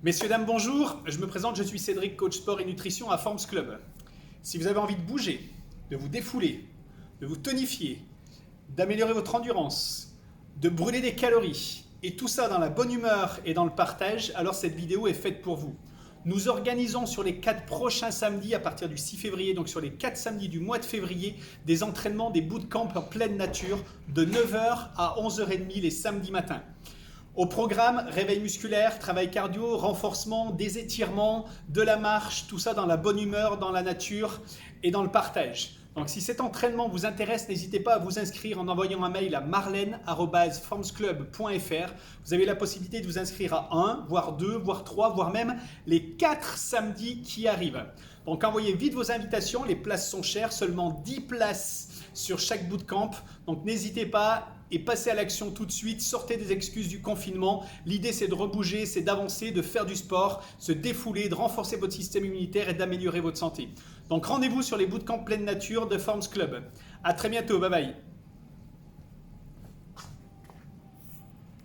Messieurs, dames, bonjour. Je me présente, je suis Cédric, coach sport et nutrition à Forms Club. Si vous avez envie de bouger, de vous défouler, de vous tonifier, d'améliorer votre endurance, de brûler des calories, et tout ça dans la bonne humeur et dans le partage, alors cette vidéo est faite pour vous. Nous organisons sur les 4 prochains samedis à partir du 6 février, donc sur les 4 samedis du mois de février, des entraînements, des bootcamps en pleine nature de 9 h à 11 h 30 les samedis matins. Au programme, réveil musculaire, travail cardio, renforcement, des étirements, de la marche, tout ça dans la bonne humeur, dans la nature et dans le partage. Donc si cet entraînement vous intéresse, n'hésitez pas à vous inscrire en envoyant un mail à marlène@formsclub.fr. Vous avez la possibilité de vous inscrire à 1, voire 2, voire 3, voire même les 4 samedis qui arrivent. Donc envoyez vite vos invitations, les places sont chères, seulement 10 places sur chaque bootcamp. Donc n'hésitez pas et passez à l'action tout de suite, sortez des excuses du confinement. L'idée c'est de rebouger, c'est d'avancer, de faire du sport, se défouler, de renforcer votre système immunitaire et d'améliorer votre santé. Donc rendez-vous sur les bootcamps pleine nature de Forms Club. À très bientôt, bye bye.